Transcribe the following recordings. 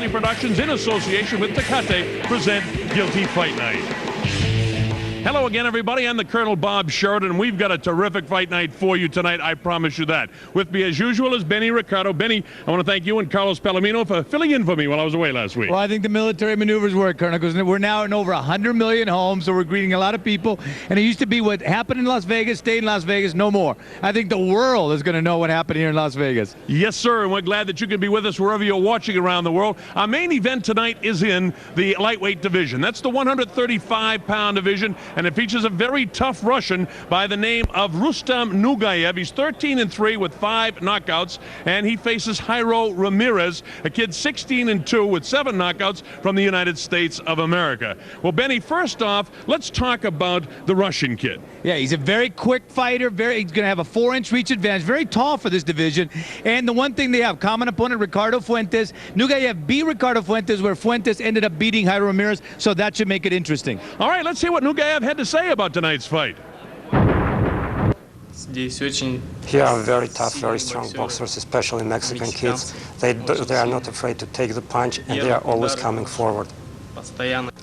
Family Productions, in association with Tecate, present Guilty Fight Night. Hello again, everybody. I'm the Colonel Bob Sheridan, and we've got a terrific fight night for you tonight. I promise you that. With me, as usual, is Benny Ricardo. Benny, I want to thank you and Carlos Palomino for filling in for me while I was away last week. Well, I think the military maneuvers work, Colonel, because we're now in over 100 million homes, so we're greeting a lot of people. And it used to be what happened in Las Vegas, stayed in Las Vegas, no more. I think the world is going to know what happened here in Las Vegas. Yes, sir, and we're glad that you can be with us wherever you're watching around the world. Our main event tonight is in the lightweight division. That's the 135-pound division, and it features a very tough Russian by the name of Rustam Nugaev. He's 13-3 with 5 knockouts, and he faces Jairo Ramirez, a kid 16-2 with 7 knockouts from the United States of America. Well, Benny, first off, let's talk about the Russian kid. Yeah, he's a very quick fighter. He's going to have a 4-inch reach advantage. Very tall for this division. And the one thing they have, common opponent Ricardo Fuentes. Nugaev beat Ricardo Fuentes, where Fuentes ended up beating Jairo Ramirez, so that should make it interesting. All right, let's hear what Nugaev had to say about tonight's fight. Here are very tough, very strong boxers, especially Mexican kids. They are not afraid to take the punch, and they are always coming forward.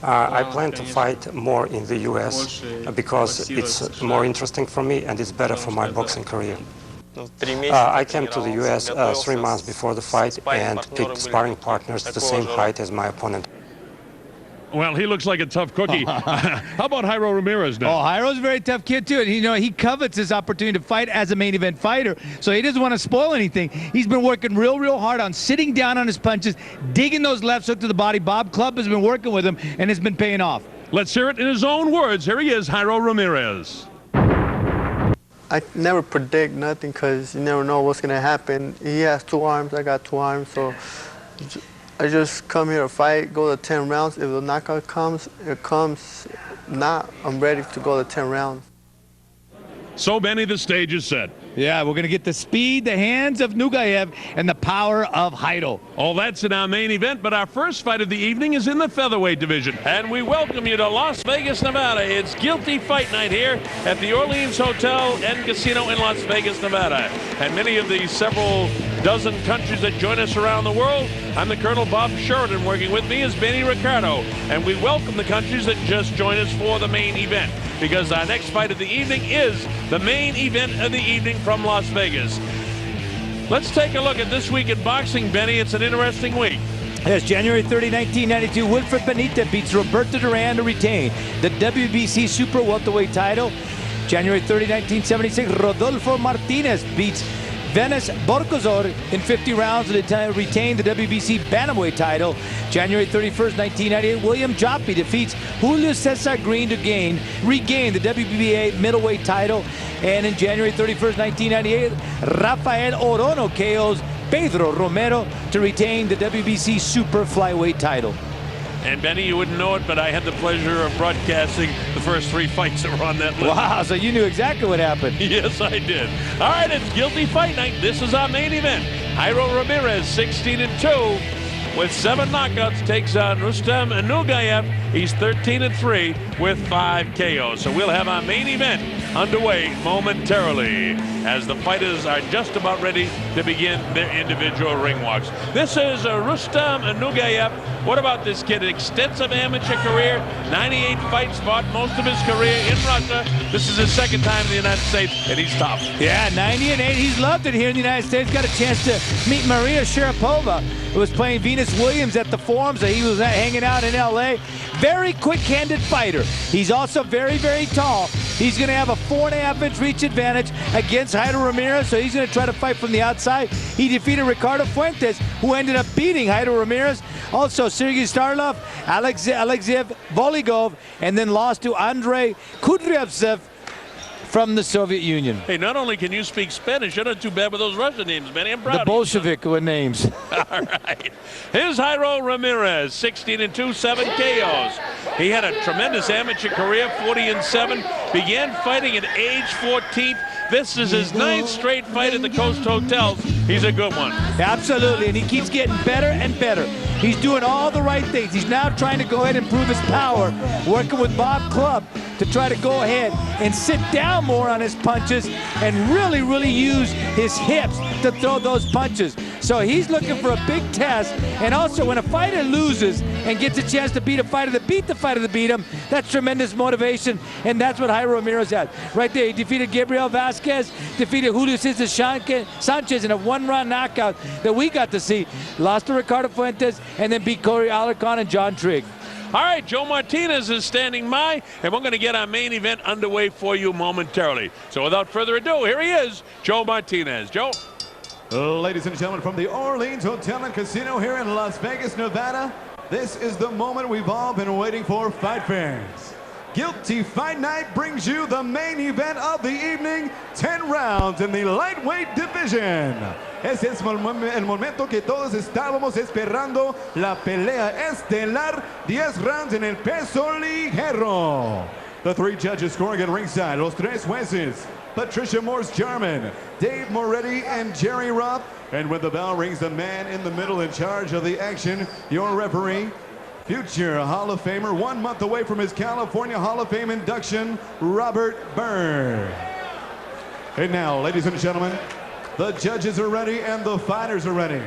I plan to fight more in the US because it's more interesting for me and it's better for my boxing career. I came to the US 3 months before the fight and picked sparring partners the same height as my opponent. Well, he looks like a tough cookie. How about Jairo Ramirez now? Oh, Jairo's a very tough kid, too. And, he covets this opportunity to fight as a main event fighter, so he doesn't want to spoil anything. He's been working real hard on sitting down on his punches, digging those left hooks to the body. Bob Clubb has been working with him, and it's been paying off. Let's hear it in his own words. Here he is, Jairo Ramirez. I never predict nothing because you never know what's going to happen. He has 2 arms, I got 2 arms, so I just come here to fight, go to 10 rounds. If the knockout comes, it comes. Not, I'm ready to go to 10 rounds. So, Benny, the stage is set. Yeah, we're going to get the speed, the hands of Nugaev, and the power of Jairo. All that's in our main event, but our first fight of the evening is in the featherweight division. And we welcome you to Las Vegas, Nevada. It's Guilty Fight Night here at the Orleans Hotel and Casino in Las Vegas, Nevada. And many of the several dozen countries that join us around the world, I'm the Colonel Bob Sheridan. Working with me is Benny Ricardo. And we welcome the countries that just join us for the main event, because our next fight of the evening is the main event of the evening from Las Vegas. Let's take a look at this week in boxing, Benny. It's an interesting week. Yes, January 30, 1992, Wilfred Benita beats Roberto Duran to retain the WBC Super Welterweight title. January 30, 1976, Rodolfo Martinez beats Venus Borcozor in 50 rounds to retain the WBC Bantamweight title. January 31st, 1998, William Joppy defeats Julio Cesar Green to regain the WBA middleweight title. And in January 31st, 1998, Rafael Orono KOs Pedro Romero to retain the WBC Super Flyweight title. And Benny, you wouldn't know it, but I had the pleasure of broadcasting the first 3 fights that were on that list. Wow, so you knew exactly what happened. Yes, I did. All right, it's Guilty Fight Night. This is our main event. Jairo Ramirez, 16-2, with 7 knockouts, takes on Rustam Nugaev. He's 13-3 with 5 KOs. So we'll have our main event underway momentarily as the fighters are just about ready to begin their individual ring walks. This is Rustam Nugaev. What about this kid? An extensive amateur career, 98 fights, fought most of his career in Russia. This is his 2nd time in the United States, and he's tough. Yeah, 90-8. He's loved it here in the United States. Got a chance to meet Maria Sharapova, who was playing Venus Williams at the Forum, so he was hanging out in L.A. Very quick-handed fighter. He's also very tall. He's going to have a 4.5-inch reach advantage against Jairo Ramirez, so he's going to try to fight from the outside. He defeated Ricardo Fuentes, who ended up beating Jairo Ramirez. Also, Sergey Starlov, Alexey Voligov, and then lost to Andrei Kudryavtsev from the Soviet Union. Hey, not only can you speak Spanish, you're not too bad with those Russian names, Benny. I'm proud The Bolshevik with names. All right. Here's Jairo Ramirez, 16-2, 7 KOs. He had a tremendous amateur career, 40-7. Began fighting at age 14. This is his 9th straight fight at the Coast Hotels. He's a good one. Absolutely, and he keeps getting better and better. He's doing all the right things. He's now trying to go ahead and prove his power, working with Bob Clubb to try to go ahead and sit down more on his punches and really use his hips to throw those punches. So he's looking for a big test. And also, when a fighter loses and gets a chance to beat a fighter that beat the fighter that beat him, that's tremendous motivation, and that's what Jairo Ramirez had. Right there, he defeated Gabriel Vasquez, defeated Julio Cesar Sanchez in a one-round knockout that we got to see. Lost to Ricardo Fuentes, and then beat Corey Alarcon and John Trigg. All right, Joe Martinez is standing by, and we're going to get our main event underway for you momentarily. So without further ado, here he is, Joe Martinez. Joe. Ladies and gentlemen, from the Orleans Hotel and Casino here in Las Vegas, Nevada, this is the moment we've all been waiting for, fight fans. Guilty Fight Night brings you the main event of the evening, 10 rounds in the lightweight division. Ese es el momento que todos estábamos esperando, la pelea estelar, 10 rounds en el peso ligero. The three judges scoring at ringside, los tres jueces, Patricia Morse-Jarman, Dave Moretti, and Jerry Rupp. And when the bell rings, the man in the middle in charge of the action, your referee, future Hall of Famer, 1 month away from his California Hall of Fame induction, Robert Byrd. And now, ladies and gentlemen, the judges are ready and the fighters are ready.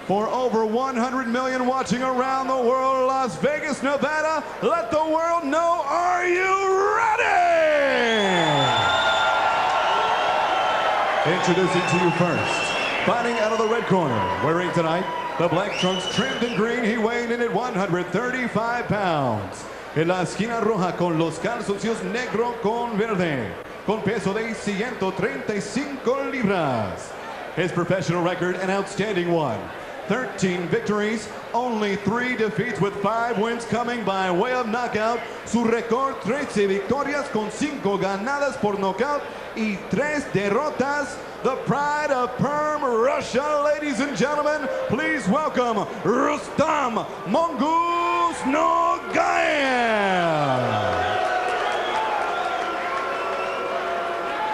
For over 100 million watching around the world, Las Vegas, Nevada, let the world know, are you ready? Introducing to you first, fighting out of the red corner, wearing tonight the black trunks trimmed in green, he weighed in at 135 pounds. En la esquina roja con los calzoncillos negro con verde, con peso de 135 libras. His professional record, an outstanding one. 13 victories, only 3 defeats with 5 wins coming by way of knockout. Su récord, 13 victorias con 5 ganadas por knockout y 3 derrotas. The pride of Perm, Russia, ladies and gentlemen, please welcome Rustam Nugaev.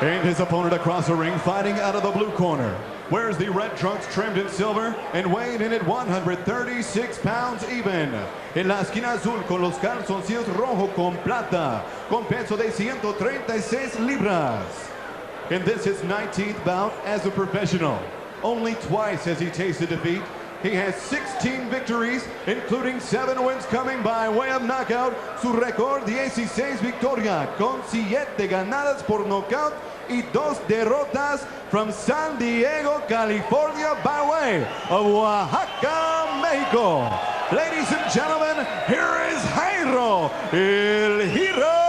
And his opponent across the ring, fighting out of the blue corner, wears the red trunks trimmed in silver and weighed in at 136 pounds even. En la esquina azul con los calzoncillos rojo con plata, con peso de 136 libras. And this is his 19th bout as a professional. Only twice has he tasted defeat. He has 16 victories, including 7 wins coming by way of knockout. Su récord, 16 victorias, con 7 ganadas por knockout y 2 derrotas from San Diego, California, by way of Oaxaca, Mexico. Ladies and gentlemen, here is Jairo Ramirez.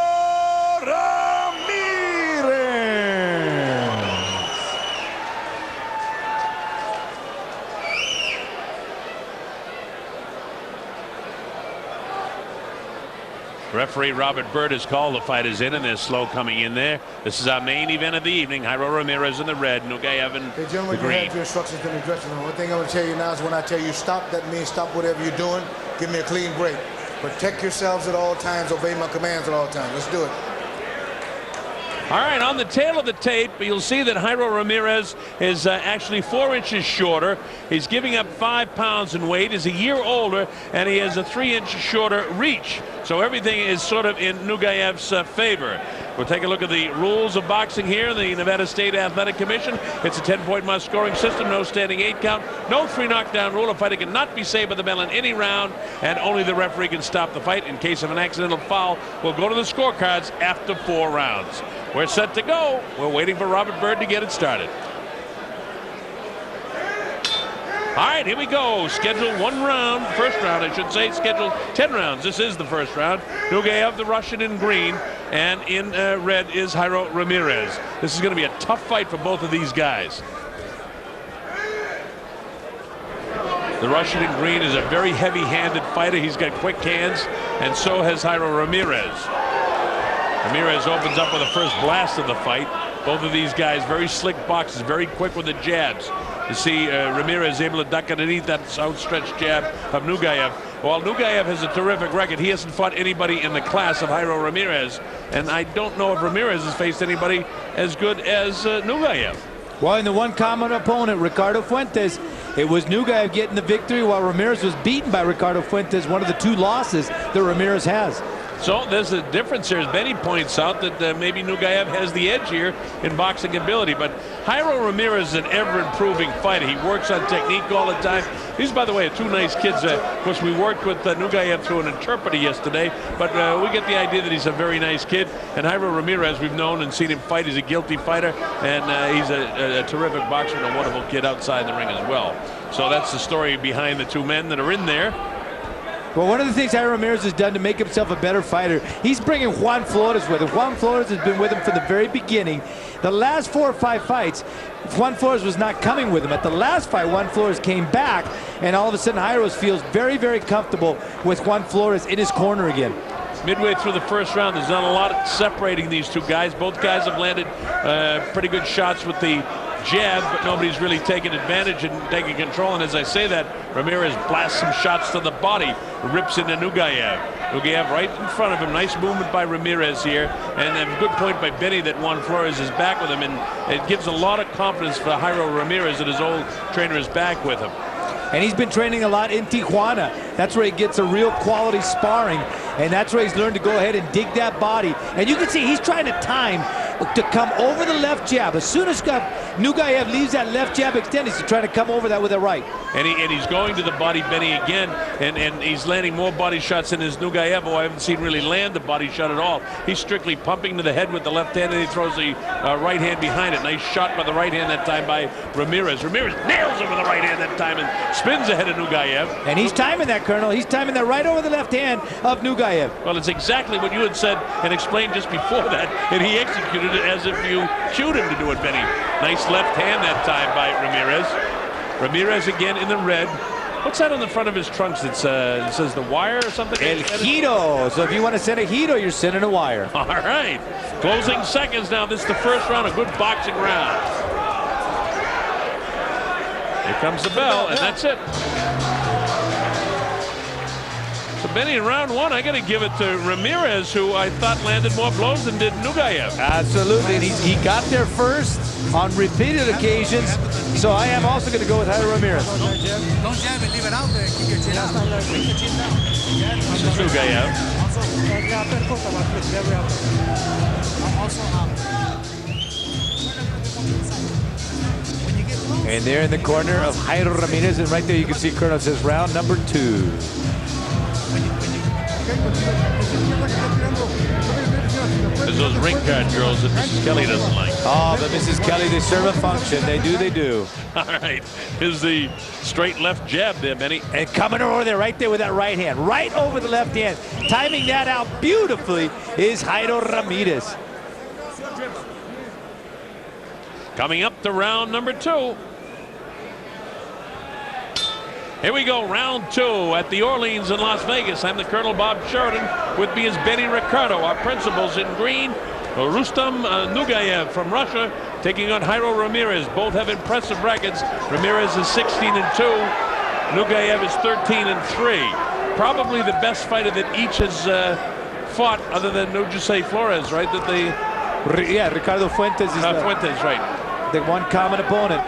Referee Robert Byrd has called the fighters in, and they're slow coming in there. This is our main event of the evening. Jairo Ramirez in the red, Nugaev in hey, gentlemen, the green. you have your instructions in the dressing room. One thing I'm going to tell you now is when I tell you stop, that means stop whatever you're doing. Give me a clean break. Protect yourselves at all times. Obey my commands at all times. Let's do it. All right, on the tail of the tape, you'll see that Jairo Ramirez is actually 4 inches shorter. He's giving up 5 pounds in weight. He's a year older, and he has a 3-inch shorter reach. So everything is sort of in Nugaev's favor. We'll take a look at the rules of boxing here in the Nevada State Athletic Commission. It's a 10-point must scoring system, no standing 8 count, no 3 knockdown rule. A fighter cannot be saved by the bell in any round, and only the referee can stop the fight. In case of an accidental foul, we'll go to the scorecards after 4 rounds. We're set to go. We're waiting for Robert Byrd to get it started. All right, here we go. Scheduled 1 round, first round, I should say. Scheduled 10 rounds. This is the first round. Nugaev, the Russian, in green, and in red is Jairo Ramirez. This is going to be a tough fight for both of these guys. The Russian in green is a very heavy-handed fighter. He's got quick hands, and so has Jairo Ramirez. Ramirez opens up with the first blast of the fight. Both of these guys, very slick boxers, very quick with the jabs. You see Ramirez able to duck underneath that outstretched jab of Nugaev. While Nugaev has a terrific record, he hasn't fought anybody in the class of Jairo Ramirez, and I don't know if Ramirez has faced anybody as good as Nugaev. Well, in the one common opponent, Ricardo Fuentes, it was Nugaev getting the victory while Ramirez was beaten by Ricardo Fuentes, one of the 2 losses that Ramirez has. So there's a difference here, as Benny points out, that maybe Nugaev has the edge here in boxing ability. But Jairo Ramirez is an ever-improving fighter. He works on technique all the time. These, by the way, are two nice kids. Of course, we worked with Nugaev through an interpreter yesterday, but we get the idea that he's a very nice kid. And Jairo Ramirez, we've known and seen him fight. He's a guilty fighter, and he's a terrific boxer and a wonderful kid outside the ring as well. So that's the story behind the two men that are in there. Well, one of the things Jairo Ramirez has done to make himself a better fighter, he's bringing Juan Flores with him. Juan Flores has been with him from the very beginning. The last 4 or 5 fights, Juan Flores was not coming with him. At the last fight, Juan Flores came back, and all of a sudden, Jairo feels very, very comfortable with Juan Flores in his corner again. Midway through the first round, there's not a lot separating these two guys. Both guys have landed pretty good shots with the jab, but nobody's really taken advantage and taking control. And as I say that, Ramirez blasts some shots to the body, rips into Nugaev. Nugaev right in front of him. Nice movement by Ramirez here, and a good point by Benny that Juan Flores is back with him, and it gives a lot of confidence for Jairo Ramirez that his old trainer is back with him. And he's been training a lot in Tijuana. That's where he gets a real quality sparring, and that's where he's learned to go ahead and dig that body. And you can see he's trying to time to come over the left jab. As soon as Nugaev leaves that left jab extended, he's trying to come over that with a right. And he's going to the body, Benny, again, and he's landing more body shots than his Nugaev, who I haven't seen really land the body shot at all. He's strictly pumping to the head with the left hand, and he throws the right hand behind it. Nice shot by the right hand that time by Ramirez. Ramirez nails him with the right hand that time and spins ahead of Nugaev. And he's timing that, Colonel. He's timing that right over the left hand of Nugaev. Well, it's exactly what you had said and explained just before that, and he executed it as if you cued him to do it, Benny. Nice left hand that time by Ramirez. Ramirez again in the red. What's that on the front of his trunks that says the wire or something? El Giro. So if you want to send a Giro, you're sending a wire. All right. Closing seconds now. This is the first round, a good boxing round. Here comes the bell, and that's it. So Benny, in round one, I got to give it to Ramirez, who I thought landed more blows than did Nugaev. Absolutely, and he got there first on repeated occasions. So I am also going to go with Jairo Ramirez. Don't jab it, leave it out there. Keep your chin out. Keep your chin down. This is Nugaev. And there in the corner of Jairo Ramirez, and right there you can see Colonel says round number 2. There's those ring card girls that Mrs. Kelly doesn't like. Oh, but Mrs. Kelly, they serve a function. They do. All right. Here's the straight left jab there, Benny. And coming over there, right there with that right hand. Right over the left hand. Timing that out beautifully is Jairo Ramirez. Coming up to round number 2. Here we go, round 2 at the Orleans in Las Vegas. I'm the Colonel Bob Sheridan. With me is Benny Ricardo. Our principals in green, Rustam Nugaev from Russia, taking on Jairo Ramirez. Both have impressive records. Ramirez is 16-2. Nugaev is 13-3. Probably the best fighter that each has fought, other than Nujuse Flores, right? That they, yeah, Ricardo Fuentes is Fuentes, right? The one common opponent.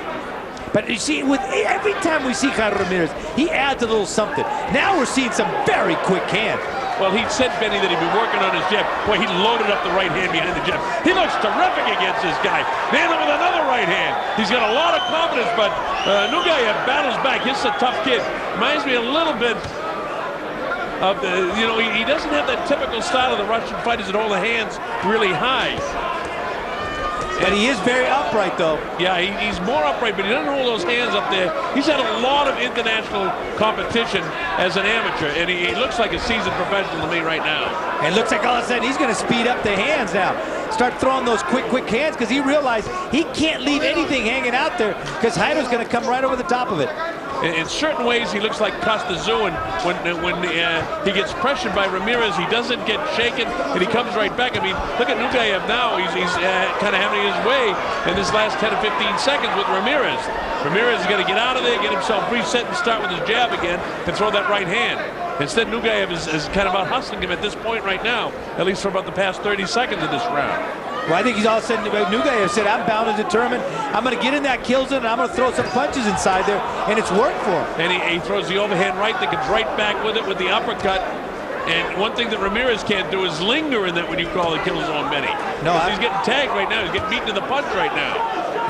But you see, with every time we see Jairo Ramirez, he adds a little something. Now we're seeing some very quick hands. Well, he said, Benny, that he'd been working on his jab. Boy, he loaded up the right hand behind the jab. He looks terrific against this guy. Nailed him with another right hand. He's got a lot of confidence, but Nugaev battles back. He's a tough kid. Reminds me a little bit of the, you know, he doesn't have that typical style of the Russian fighters that hold the hands really high. But he is very upright, though. Yeah, he's more upright, but he doesn't hold those hands up there. He's had a lot of international competition as an amateur, and he looks like a seasoned professional to me right now. And it looks like all of a sudden he's going to speed up the hands now. Start throwing those quick hands, because he realized he can't leave anything hanging out there, because Jairo's going to come right over the top of it. In certain ways, he looks like Costazuan when he gets pressured by Ramirez. He doesn't get shaken, and he comes right back. I mean, look at Nugaev now. He's kind of having his way in this last 10 to 15 seconds with Ramirez. Ramirez is going to get out of there, get himself reset, and start with his jab again, and throw that right hand. Instead, Nugaev is kind of out hustling him at this point right now, at least for about the past 30 seconds of this round. Well, I think he's all of a sudden, Nugaev said, I'm bound and determined. I'm going to get in that kill zone, and I'm going to throw some punches inside there, and it's worked for him. And he throws the overhand right that gets right back with it with the uppercut. And one thing that Ramirez can't do is linger in that when you call the kill zone, Benny. No, he's getting tagged right now. He's getting beaten to the punch right now.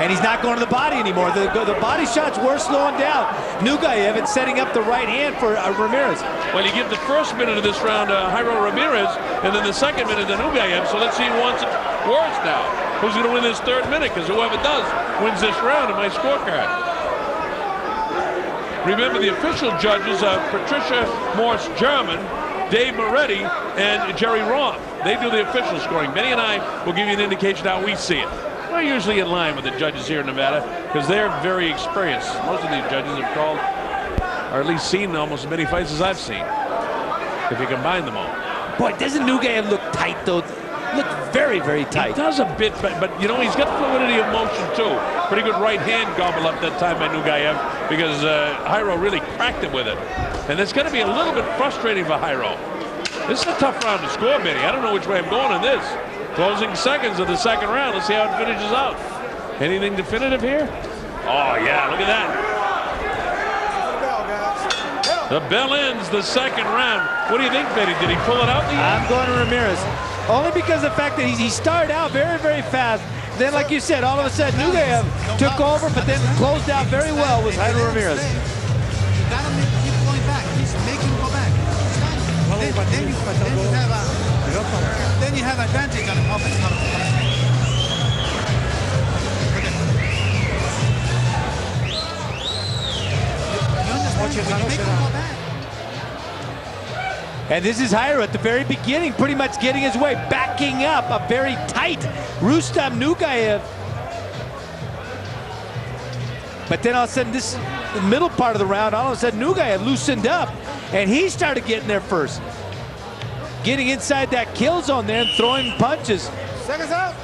And he's not going to the body anymore. The body shots were slowing down Nugaev and setting up the right hand for Ramirez. Well, you give the first minute of this round to Jairo Ramirez, and then the second minute to Nugaev. So let's see who wants it worse now. Who's going to win this third minute? Because whoever does wins this round in my scorecard. Remember, the official judges are Patricia Morse-German, Dave Moretti, and Jerry Roth. They do the official scoring. Benny and I will give you an indication how we see it. We're usually in line with the judges here in Nevada because they're very experienced. Most of these judges have called, or at least seen, almost as many fights as I've seen, if you combine them all. Boy, doesn't Nugaev look tight, though? Look very, very tight. He does a bit, but you know, he's got fluidity of motion, too. Pretty good right hand gobble up that time by Nugaev because Jairo really cracked him with it. And it's going to be a little bit frustrating for Jairo. This is a tough round to score, Benny. I don't know which way I'm going in this. Closing seconds of the second round. Let's see how it finishes out. Anything definitive here? Oh, yeah, look at that. The bell ends the second round. What do you think, Benny? Did he pull it out in the end? I'm going to Ramirez. Only because of the fact that he started out very, very fast. Then, like you said, all of a sudden, Nugaev took over, but then closed out very well with Jairo Ramirez. You gotta keep going back. He's making him go back. Then you have advantage on offense. You understand? When you make him go back. And this is Jairo at the very beginning, pretty much getting his way, backing up a very tight Rustam Nugaev. But then all of a sudden, the middle part of the round, all of a sudden Nugaev loosened up, and he started getting there first. Getting inside that kill zone there and throwing punches. Seconds out.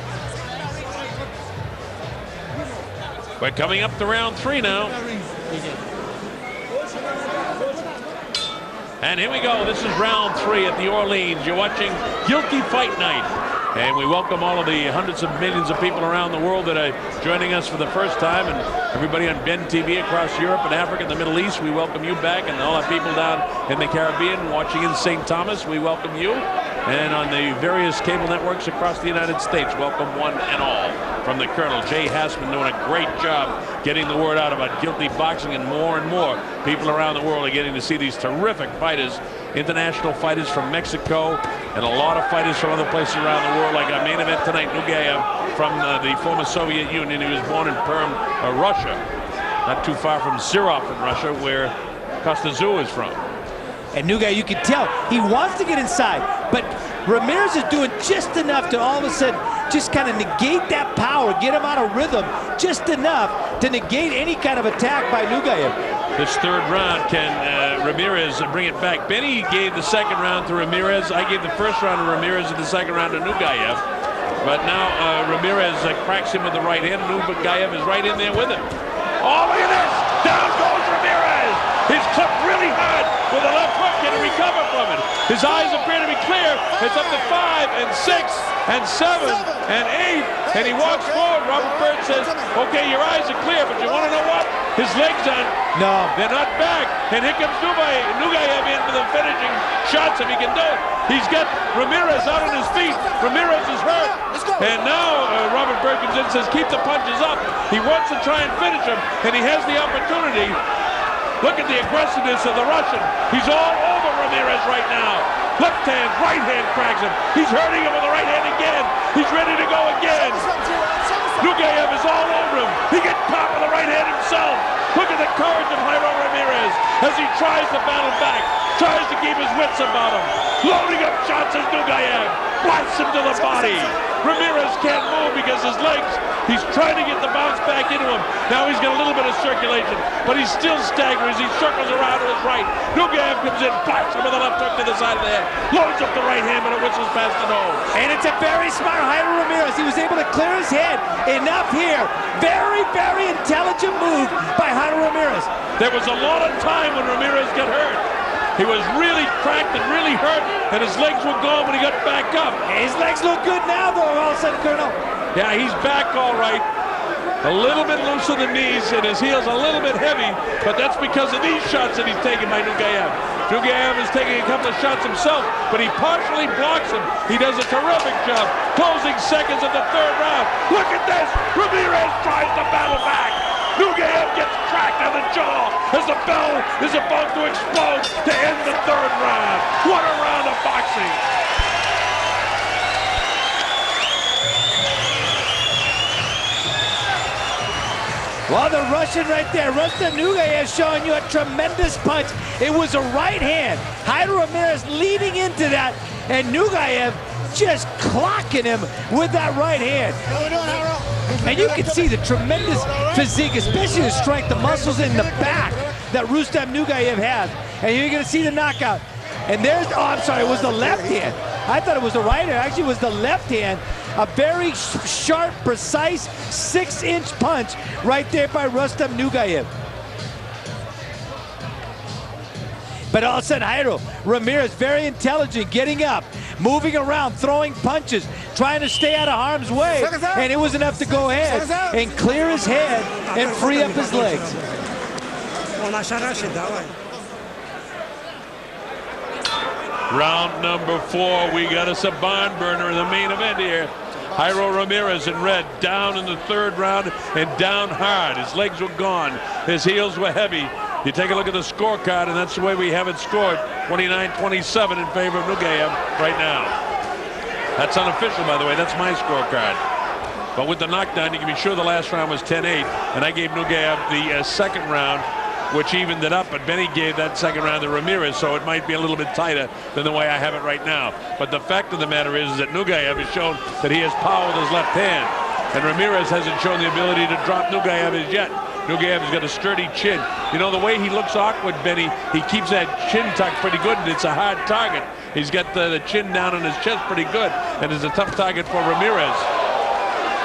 We're coming up to round 3 now. And here we go. This is round 3 at the Orleans. You're watching Guilty Fight Night. And we welcome all of the hundreds of millions of people around the world that are joining us for the first time, and everybody on Ben TV across Europe and Africa and the Middle East. We welcome you back, and all our people down in the Caribbean watching in St. Thomas, we welcome you. And on the various cable networks across the United States, welcome one and all. From the Colonel, Jay Hassman, doing a great job getting the word out about guilty boxing, and more people around the world are getting to see these terrific fighters, international fighters from Mexico, and a lot of fighters from other places around the world, like our main event tonight, Nugaev from the former Soviet Union. He was born in Perm, Russia, not too far from Zirov in Russia, where Kostazou is from. And Nugaev, you can tell, he wants to get inside, but Ramirez is doing just enough to all of a sudden just kind of negate that power, get him out of rhythm, just enough to negate any kind of attack by Nugaev. This third round, can Ramirez bring it back? Benny gave the second round to Ramirez. I gave the first round to Ramirez and the second round to Nugaev. But now Ramirez cracks him with the right hand. Nugaev is right in there with him. Oh, look at this! Down goes Ramirez! He's clipped really hard with the left hook. Can he recover from it? His eyes appear to be clear. It's up to 5 and 6 and 7 and 8. And he walks forward. Robert Bird says, okay, your eyes are clear, but you want to know what? His legs aren't. No. They're not back. And here comes Nugaev in for the finishing shots if he can do it. He's got Ramirez out on his feet. Ramirez is hurt. And now Robert Bird comes in and says, keep the punches up. He wants to try and finish him, and he has the opportunity. Look at the aggressiveness of the Russian. He's all over Ramirez right now. Left hand, right hand cracks him. He's hurting him with the right hand again. He's ready to go again. Nugaev is all over him. He gets caught with the right hand himself. Look at the courage of Jairo Ramirez as he tries to battle back, tries to keep his wits about him. Loading up shots as Nugaev blasts him to the body. Ramirez can't move because his legs, he's trying to get the bounce back into him. Now he's got a little bit of circulation, but he's still staggering as he circles around to his right. Nugaev comes in, blasts him with the left hook to the side of the head, loads up the right hand, but it whistles past the nose. And it's a very smart Jairo Ramirez. He was able to clear his head enough here. Very, very intelligent move by Jairo Ramirez. There was a lot of time when Ramirez got hurt. He was really cracked and really hurt, and his legs were gone when he got back up. His legs look good now, though, all of a sudden, Colonel. Yeah, he's back all right. A little bit loose in the knees, and his heel's a little bit heavy, but that's because of these shots that he's taken by Nugaev. If Nugaev is taking a couple of shots himself, but he partially blocks him. He does a terrific job. Closing seconds of the third round. Look at this. Ramirez tries to battle back. Nugaev gets cracked on the jaw as the bell is about to explode to end the third round. What a round of boxing. Well, the Russian right there, Rustam Nugaev showing you a tremendous punch. It was a right hand. Hyro Ramirez leading into that, and Nugaev just clocking him with that right hand. And you can see the tremendous physique, especially the strength, the muscles in the back that Rustam Nugaev has. And you're going to see the knockout. And there's, oh, I'm sorry, it was the left hand. I thought it was the right hand. Actually, it was the left hand. A very sharp, precise 6-inch punch right there by Rustam Nugaev. But all of a sudden, Jairo Ramirez, very intelligent, getting up, moving around, throwing punches, trying to stay out of harm's way. And it was enough to go ahead and clear his head and free up his legs. Round number 4, we got us a barn burner in the main event here. Jairo Ramirez in red, down in the third round and down hard. His legs were gone, his heels were heavy. You take a look at the scorecard, and that's the way we have it scored. 29-27 in favor of Nugaev right now. That's unofficial, by the way. That's my scorecard. But with the knockdown, you can be sure the last round was 10-8, and I gave Nugaev the second round, which evened it up, but Benny gave that second round to Ramirez, so it might be a little bit tighter than the way I have it right now. But the fact of the matter is that Nugaev has shown that he has power with his left hand, and Ramirez hasn't shown the ability to drop Nugaev as yet. Nugaev has got a sturdy chin. You know, the way he looks awkward, Benny, he keeps that chin tucked pretty good, and it's a hard target. He's got the chin down on his chest pretty good, and it's a tough target for Ramirez.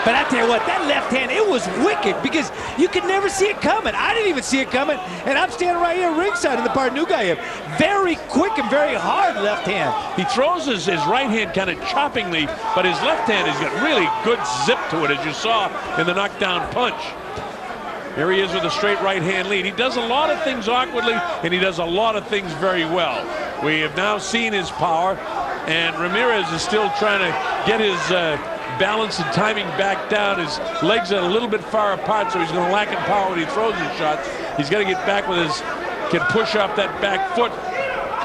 But I tell you what, that left hand, it was wicked because you could never see it coming. I didn't even see it coming, and I'm standing right here ringside in the part of Nugaev. Very quick and very hard left hand. He throws his right hand kind of choppingly, but his left hand has got really good zip to it, as you saw in the knockdown punch. Here he is with a straight right hand lead. He does a lot of things awkwardly, and he does a lot of things very well. We have now seen his power, and Ramirez is still trying to get his balance and timing back down. His legs are a little bit far apart, so he's going to lack in power when he throws his shots. He's got to get back with his, can push off that back foot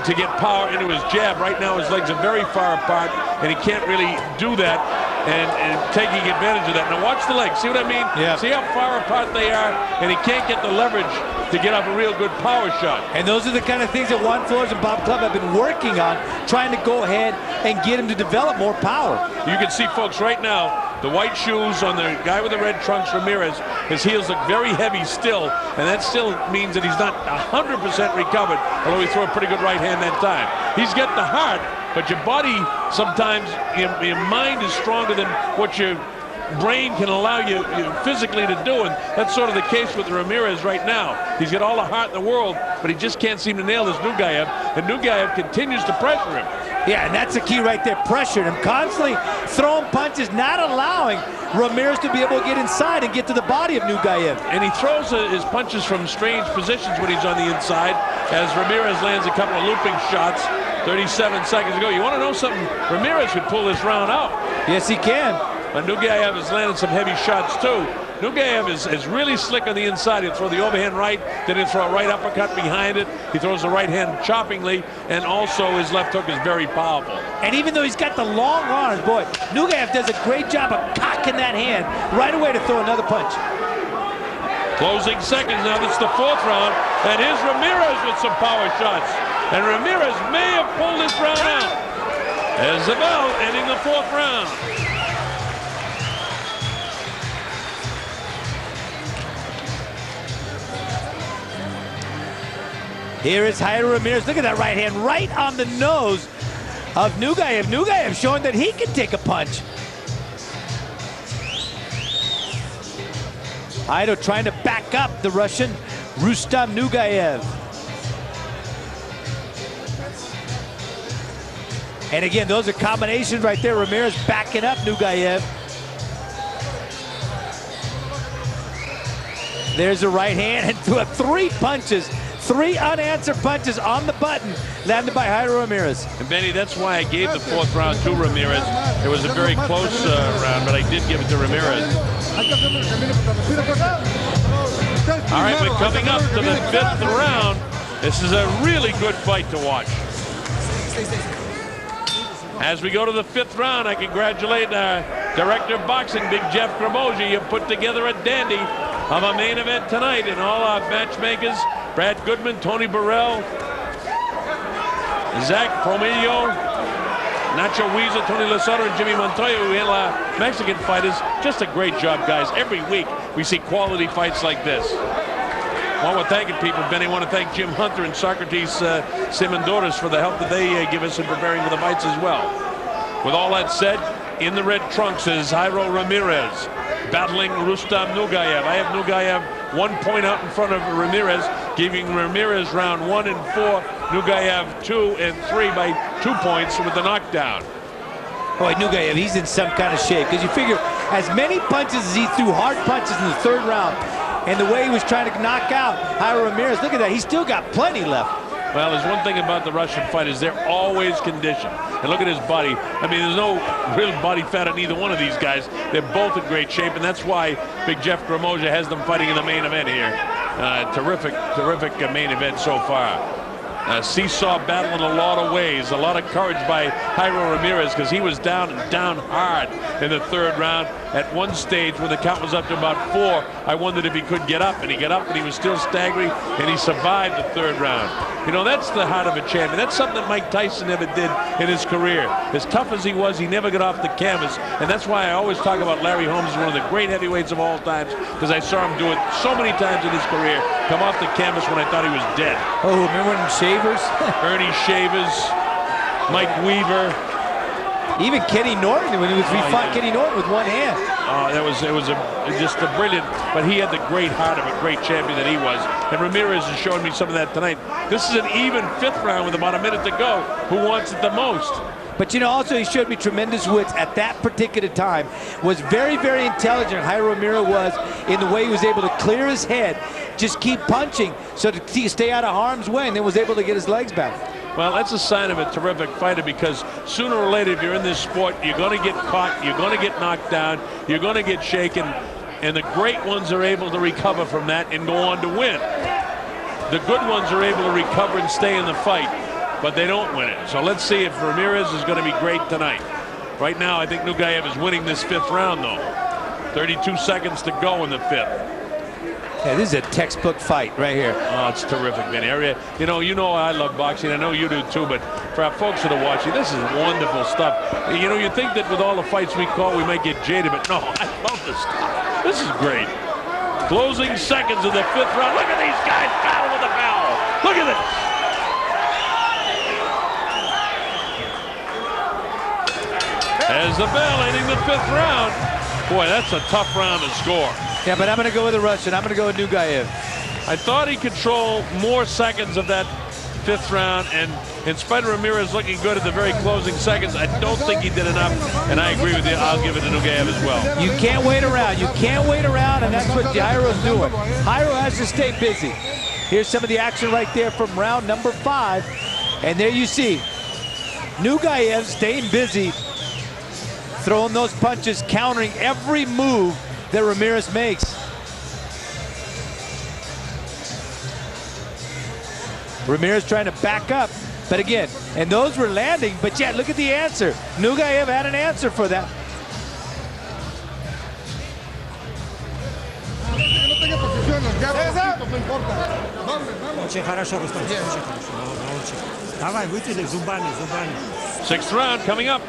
to get power into his jab. Right now his legs are very far apart, and he can't really do that and taking advantage of that. Now watch the legs, see what I mean? Yeah. See how far apart they are, and he can't get the leverage to get off a real good power shot. And those are the kind of things that Juan Flores and Bob Club have been working on, trying to go ahead and get him to develop more power. You can see, folks, right now, the white shoes on the guy with the red trunks, Ramirez, his heels look very heavy still, and that still means that he's not 100% recovered, although he threw a pretty good right hand that time. He's got the heart, but your body sometimes, your mind is stronger than what your brain can allow you physically to do, and that's sort of the case with Ramirez right now. He's got all the heart in the world, but he just can't seem to nail this Nugaev, and Nugaev continues to pressure him. Yeah, and that's the key right there, pressuring him, constantly throwing punches, not allowing Ramirez to be able to get inside and get to the body of Nugaev. And he throws his punches from strange positions when he's on the inside, as Ramirez lands a couple of looping shots 37 seconds ago. You want to know something? Ramirez could pull this round out. Yes, he can. And Nugaev has landed some heavy shots too. Nugaev is really slick on the inside. He'll throw the overhand right, then he'll throw a right uppercut behind it. He throws the right hand choppingly, and also his left hook is very powerful. And even though he's got the long arms, boy, Nugaev does a great job of cocking that hand right away to throw another punch. Closing seconds now, this is the fourth round, and here's Ramirez with some power shots. And Ramirez may have pulled this round out. There's the bell, ending the fourth round. Here is Jairo Ramirez. Look at that right hand right on the nose of Nugaev. Nugaev showing that he can take a punch. Jairo trying to back up the Russian Rustam Nugaev. And again, those are combinations right there. Ramirez backing up Nugaev. There's a right hand and 3 punches 3 unanswered punches on the button landed by Jairo Ramirez. And Benny, that's why I gave the 4th round to Ramirez. It was a very close round, but I did give it to Ramirez. All right, we're coming up to the 5th round. This is a really good fight to watch. As we go to the 5th round, I congratulate Director of Boxing, Big Jeff Cremoji. You put together a dandy of a main event tonight, and all our matchmakers, Brad Goodman, Tony Burrell, Zach Promillo, Nacho Weezer, Tony Lasota, and Jimmy Montoya, who handle our Mexican fighters. Just a great job, guys. Every week we see quality fights like this. While we're thanking people, Benny, I want to thank Jim Hunter and Socrates Simondores for the help that they give us in preparing for the fights as well. With all that said, in the red trunks is Jairo Ramirez battling Rustam Nugaev. I have Nugaev 1 point out in front of Ramirez, giving Ramirez round 1 and 4, Nugaev 2 and 3 by 2 points with the knockdown. Boy, Nugaev, he's in some kind of shape, because you figure as many punches as he threw, hard punches in the 3rd round, and the way he was trying to knock out Jairo Ramirez, look at that, he's still got plenty left. Well, there's one thing about the Russian fighters, they're always conditioned. And look at his body. I mean, there's no real body fat on either one of these guys. They're both in great shape, and that's why Big Jeff Cremoja has them fighting in the main event here. Terrific main event so far. Seesaw battle in a lot of ways. A lot of courage by Jairo Ramirez, because he was down and down hard in the 3rd round. At one stage, when the count was up to about 4, I wondered if he could get up, and he got up, and he was still staggering, and he survived the 3rd round. You know, that's the heart of a champion. That's something that Mike Tyson never did in his career. As tough as he was, he never got off the canvas, and that's why I always talk about Larry Holmes as one of the great heavyweights of all times, because I saw him do it so many times in his career, come off the canvas when I thought he was dead. Oh, remember when Shavers? Ernie Shavers, Mike Weaver. Even Kenny Norton, when he fought Kenny Norton with one hand. It was just a brilliant, but he had the great heart of a great champion that he was. And Ramirez is showing me some of that tonight. This is an even 5th round with about a minute to go. Who wants it the most? But you know, also he showed me tremendous wits at that particular time. Was very, very intelligent, Jairo Ramirez was, in the way he was able to clear his head, just keep punching, so to stay out of harm's way, and then was able to get his legs back. Well, that's a sign of a terrific fighter, because sooner or later, if you're in this sport, you're going to get caught, you're going to get knocked down, you're going to get shaken, and the great ones are able to recover from that and go on to win. The good ones are able to recover and stay in the fight, but they don't win it. So let's see if Ramirez is going to be great tonight. Right now, I think Nugaev is winning this 5th round, though. 32 seconds to go in the 5th. Yeah, this is a textbook fight right here. Oh, it's terrific, Benny. You know I love boxing. I know you do too, but for our folks that are watching, this is wonderful stuff. You know, you think that with all the fights we call, we might get jaded, but no, I love this stuff. This is great. Closing seconds of the 5th round. Look at these guys battle with the bell. Look at this. As the bell ending the 5th round. Boy, that's a tough round to score. Yeah, but I'm going to go with the Russian. I'm going to go with Nugaev. I thought he controlled more seconds of that 5th round, and in spite of Ramirez looking good at the very closing seconds, I don't think he did enough, and I agree with you. I'll give it to Nugaev as well. You can't wait around. You can't wait around, and that's what Jairo's doing. Jairo has to stay busy. Here's some of the action right there from round number 5, and there you see Nugaev staying busy, throwing those punches, countering every move that Ramirez makes. Ramirez trying to back up, but again, and those were landing, but yet look at the answer. Nugaev had an answer for that. Очень хорошо, Рустам. Очень хорошо. Давай, вытяни зубами. 6th round coming up.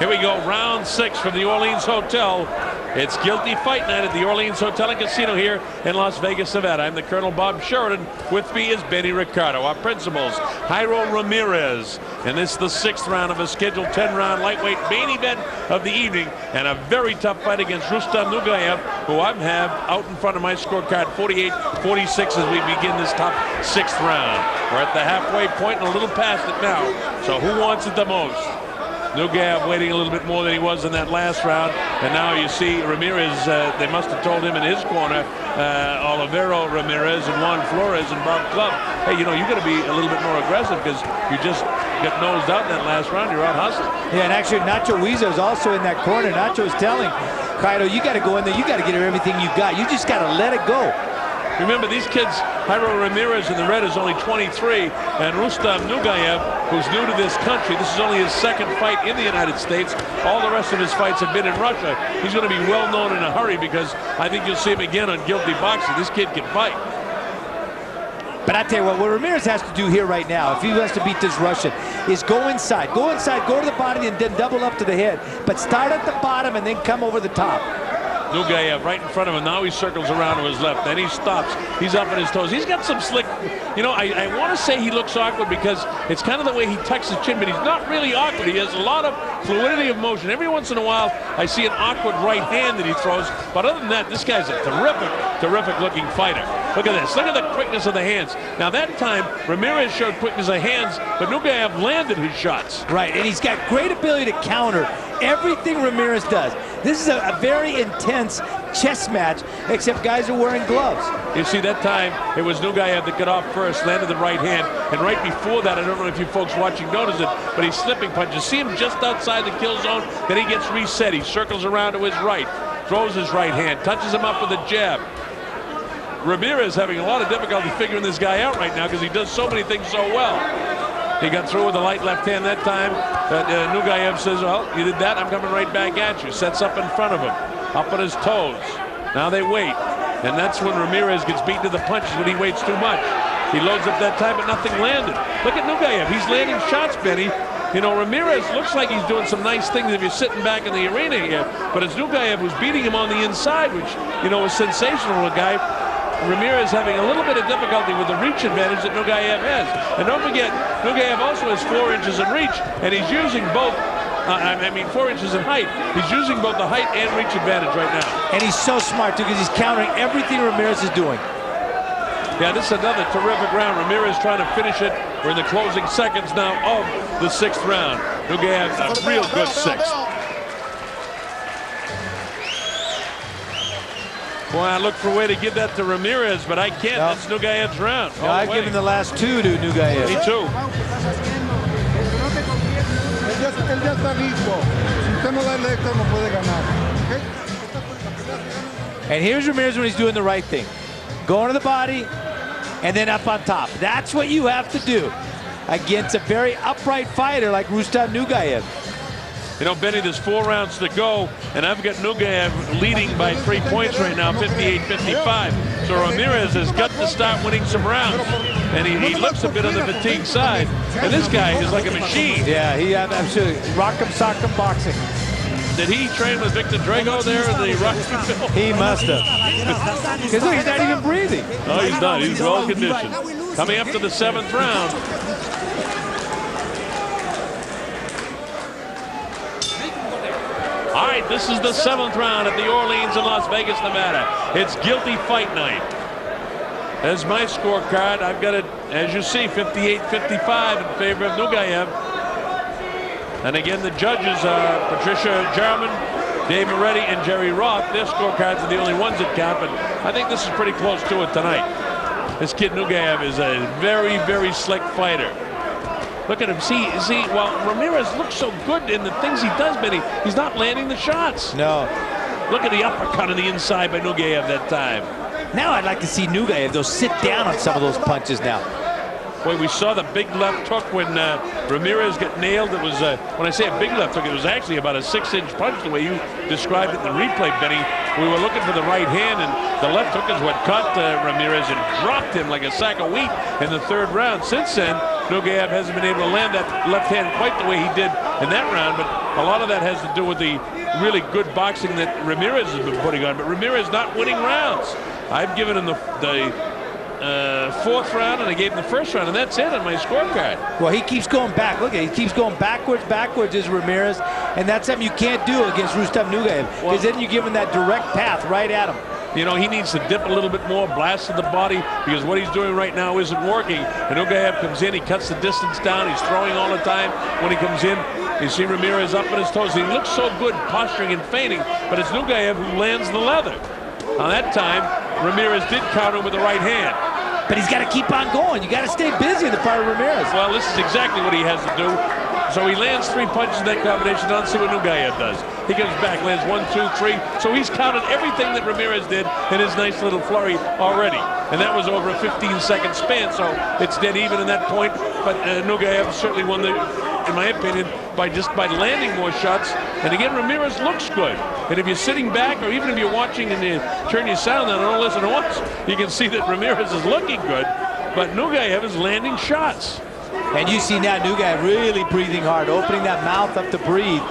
Here we go, round 6 from the Orleans Hotel. It's Guilty Fight Night at the Orleans Hotel and Casino here in Las Vegas, Nevada. I'm the Colonel Bob Sheridan. With me is Benny Ricardo. Our principals, Jairo Ramirez. And this is the 6th round of a scheduled 10-round lightweight main event of the evening. And a very tough fight against Rustam Nugaev, who I have out in front of my scorecard, 48-46 as we begin this top 6th round. We're at the halfway point and a little past it now. So who wants it the most? Nugaev waiting a little bit more than he was in that last round. And now you see Ramirez, they must have told him in his corner, Olivero Ramirez and Juan Flores and Bob Club, hey, you know, you got to be a little bit more aggressive because you just got nosed out in that last round. You're out hustling. Yeah, and actually Nacho Huiza is also in that corner. Nacho is telling Jairo, you got to go in there. You got to get everything you got. You just got to let it go. Remember, these kids, Hyro Ramirez in the red is only 23, and Rustam Nugaev, who's new to this country, this is only his second fight in the United States. All the rest of his fights have been in Russia. He's going to be well known in a hurry because I think you'll see him again on Guilty Boxing. This kid can fight. But I tell you what Ramirez has to do here right now, if he wants to beat this Russian, is go inside, go to the body, and then double up to the head. But start at the bottom and then come over the top. Nugaev right in front of him. Now he circles around to his left. Then he stops. He's up on his toes. He's got some slick, you know, I want to say he looks awkward because it's kind of the way he tucks his chin, but he's not really awkward. He has a lot of fluidity of motion. Every once in a while, I see an awkward right hand that he throws. But other than that, this guy's a terrific looking fighter. Look at this. Look at the quickness of the hands. Now that time, Ramirez showed quickness of hands, but Nugaev landed his shots. Right, and he's got great ability to counter everything Ramirez does. This is a very intense chess match, except guys are wearing gloves. You see, that time, it was Nugaev that got off first, landed the right hand, and right before that, I don't know if you folks watching notice it, but he's slipping punches. See him just outside the kill zone, then he gets reset. He circles around to his right, throws his right hand, touches him up with a jab. Ramirez having a lot of difficulty figuring this guy out right now because he does so many things so well. He got through with a light left hand that time, but Nugaev says, well, you did that, I'm coming right back at you. Sets up in front of him, up on his toes. Now they wait, and that's when Ramirez gets beaten to the punches when he waits too much. He loads up that time, but nothing landed. Look at Nugaev, he's landing shots, Benny. You know, Ramirez looks like he's doing some nice things if you're sitting back in the arena here, but it's Nugaev who's beating him on the inside, which, you know, is sensational. A guy, Ramirez having a little bit of difficulty with the reach advantage that Nugaev has. And don't forget, Nugaev also has 4 inches in reach, and he's using both, 4 inches in height. He's using both the height and reach advantage right now. And he's so smart, too, because he's countering everything Ramirez is doing. Yeah, this is another terrific round. Ramirez trying to finish it. We're in the closing seconds now of the 6th round. Nugaev, a real good 6th. Boy, I look for a way to give that to Ramirez, but I can't. No. That's Nugaev's round. No, I've given the last 2 to Nugaev. Me too. And here's Ramirez when he's doing the right thing. Going to the body, and then up on top. That's what you have to do against a very upright fighter like Rustam Nugaev. You know, Benny, there's 4 rounds to go, and I've got Nugaev leading by 3 points right now, 58-55. So Ramirez has got to start winning some rounds, and he looks a bit on the fatigue side. And this guy is like a machine. Yeah, he absolutely rock'em sock'em boxing. Did he train with Victor Drago there in the Rocky Film? He must have. Because look, he's not even breathing. No, he's not. He's well conditioned. Coming up to the 7th round. All right, this is the 7th round at the Orleans in Las Vegas, Nevada. It's guilty fight night. There's my scorecard. I've got it, as you see, 58-55 in favor of Nugaev. And again, the judges are Patricia Jarman, Dave Moretti, and Jerry Roth. Their scorecards are the only ones that count, but I think this is pretty close to it tonight. This kid Nugaev is a very, very slick fighter. Look at him. See, while Ramirez looks so good in the things he does, Benny, he's not landing the shots. No. Look at the uppercut on the inside by Nugaev that time. Now I'd like to see Nugaev, though, sit down on some of those punches now. Boy, we saw the big left hook when Ramirez got nailed. It was, when I say a big left hook, it was actually about a 6-inch punch, the way you described it in the replay, Benny. We were looking for the right hand, and the left hook is what caught Ramirez and dropped him like a sack of wheat in the 3rd round. Since then, Nugaev hasn't been able to land that left hand quite the way he did in that round, but a lot of that has to do with the really good boxing that Ramirez has been putting on. But Ramirez not winning rounds. I've given him the 4th round, and I gave him the 1st round, and that's it on my scorecard. Well, he keeps going back. Look at it. He keeps going backwards is Ramirez, and that's something you can't do against Rustam Nugaev, because then you give him that direct path right at him. You know, he needs to dip a little bit more, blast to the body, because what he's doing right now isn't working. And Nugaev comes in, he cuts the distance down, he's throwing all the time when he comes in. You see Ramirez up on his toes. He looks so good posturing and feigning, but it's Nugaev who lands the leather. On that time, Ramirez did counter with the right hand. But he's got to keep on going. You got to stay busy on the part of Ramirez. Well, this is exactly what he has to do. So he lands 3 punches in that combination. Let's see what Nugaev does. He comes back, lands 1, 2, 3. So he's counted everything that Ramirez did in his nice little flurry already. And that was over a 15-second span, so it's dead even in that point. But Nugaev certainly won the, in my opinion, by landing more shots. And again, Ramirez looks good. And if you're sitting back, or even if you're watching and you turn your sound on and don't listen to once, you can see that Ramirez is looking good. But Nugaev is landing shots. And you see now Nugaev really breathing hard, opening that mouth up to breathe.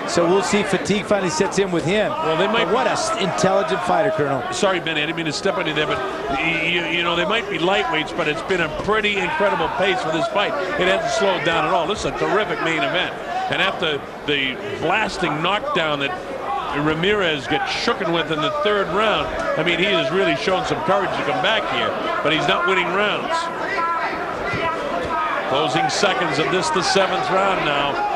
So we'll see fatigue finally sets in with him. Well, they might. But what an intelligent fighter, Colonel. Sorry, Benny, I didn't mean to step on you there, but you know, they might be lightweights, but it's been a pretty incredible pace for this fight. It hasn't slowed down at all. This is a terrific main event. And after the blasting knockdown that Ramirez gets shooken with in the 3rd round, I mean, he has really shown some courage to come back here, but he's not winning rounds. Closing seconds of this, the 7th round now.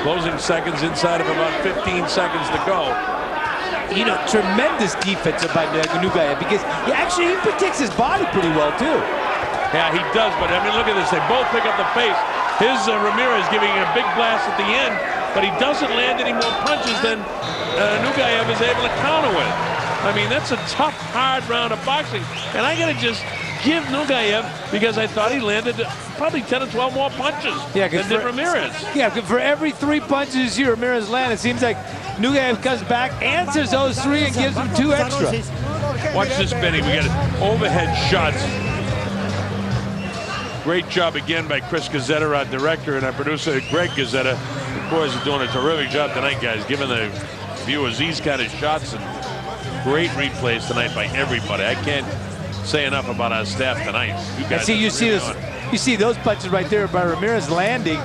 Closing seconds inside of about 15 seconds to go. You know, tremendous defense by Nugaev because he protects his body pretty well too. Yeah, he does, but I mean, look at this. They both pick up the pace. His Ramirez giving a big blast at the end, but he doesn't land any more punches than Nugaev is able to counter with. I mean, that's a tough, hard round of boxing. And I gotta just give Nugaev, because I thought he landed probably 10 or 12 more punches than did Ramirez. Yeah, for every 3 punches you see Ramirez land, it seems like Nugaev comes back, answers those 3, and gives him 2 extra. Watch this, Benny. We got overhead shots. Great job again by Chris Gazzetta, our director, and our producer, Greg Gazzetta. The boys are doing a terrific job tonight, guys, giving the viewers these kind of shots, and great replays tonight by everybody. I can't say enough about our staff tonight. You guys you see those punches right there by Ramirez landing,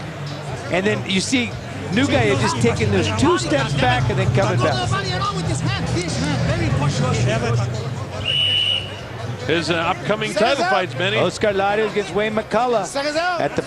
and then you see Nugaev just taking those 2 steps back and then coming back. His upcoming title fights, Benny. Oscar Larios against Wayne McCullough at the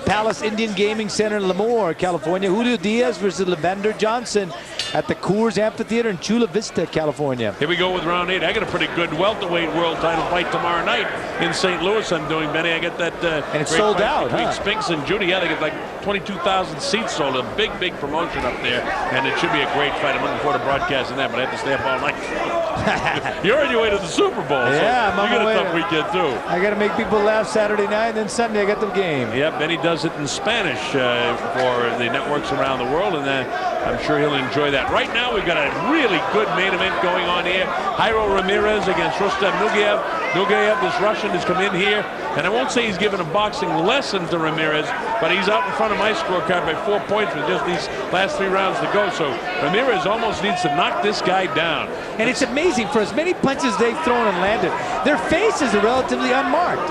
Palace Indian Gaming Center in Lemoore, California. Julio Diaz versus Lavender Johnson at the Coors Amphitheater in Chula Vista, California. Here we go with round 8. I got a pretty good welterweight world title fight tomorrow night in St. Louis. I'm doing, Benny. I get that and it's sold out, huh? Spinks and Judy. Yeah, they get like 22,000 seats sold. A big, big promotion up there, and it should be a great fight. I'm looking forward to broadcasting that, but I have to stay up all night. You're on your way to the Super Bowl. Yeah, so you got a tough weekend too. I got to make people laugh Saturday night, and then Sunday I got the game. Yeah, Benny does it in Spanish for the networks around the world, and I'm sure he'll enjoy that. Right now, we've got a really good main event going on here. Jairo Ramirez against Rustam Nugaev. Nugaev, this Russian, has come in here, and I won't say he's given a boxing lesson to Ramirez, but he's out in front of my scorecard by 4 points with just these last 3 rounds to go. So Ramirez almost needs to knock this guy down. And it's amazing, for as many punches they've thrown and landed, their faces are relatively unmarked.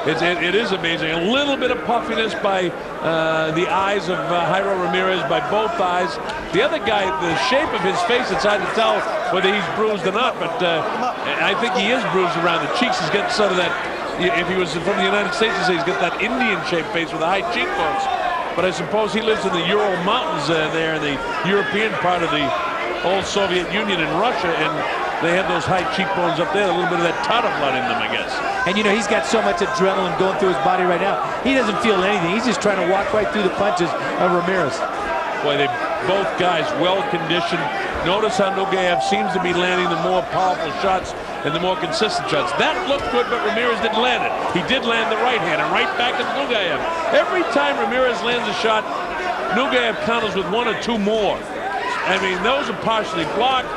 It is amazing. A little bit of puffiness by the eyes of Jairo Ramirez, by both eyes. The other guy, the shape of his face, it's hard to tell whether he's bruised or not, but I think he is bruised around the cheeks. He's got sort of that, if he was from the United States, he'd say he's got that Indian-shaped face with the high cheekbones. But I suppose he lives in the Ural Mountains there in the European part of the old Soviet Union in Russia, and they have those high cheekbones up there, a little bit of that Tatar blood in them, I guess. And you know, he's got so much adrenaline going through his body right now. He doesn't feel anything. He's just trying to walk right through the punches of Ramirez. Boy, they both guys well conditioned. Notice how Nugaev seems to be landing the more powerful shots and the more consistent shots. That looked good, but Ramirez didn't land it. He did land the right hand, and right back to Nugaev. Every time Ramirez lands a shot, Nugaev counters with 1 or 2 more. I mean, those are partially blocked.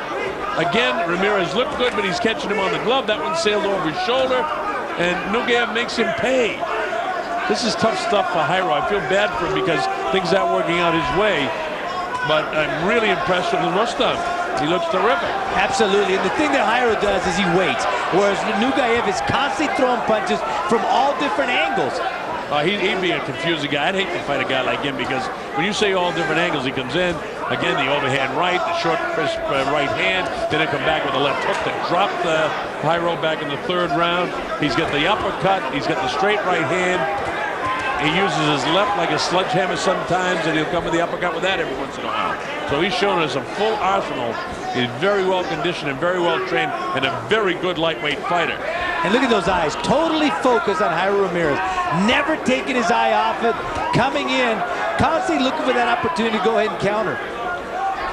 Again, Ramirez looked good, but he's catching him on the glove. That one sailed over his shoulder, and Nugaev makes him pay. This is tough stuff for Jairo. I feel bad for him because things aren't working out his way, but I'm really impressed with Rustam. He looks terrific. Absolutely, and the thing that Jairo does is he waits, whereas Nugaev is constantly throwing punches from all different angles. He'd be a confusing guy. I'd hate to fight a guy like him because when you say all different angles, he comes in, again, the overhand right, the short, crisp right hand, then he'll come back with the left hook to drop the Jairo back in the 3rd round. He's got the uppercut, he's got the straight right hand. he uses his left like a sledgehammer sometimes, and he'll come with the uppercut with that every once in a while. So he's shown us a full arsenal. He's very well conditioned and very well trained, and a very good lightweight fighter. And look at those eyes, totally focused on Jairo Ramirez. Never taking his eye off it, coming in, constantly looking for that opportunity to go ahead and counter.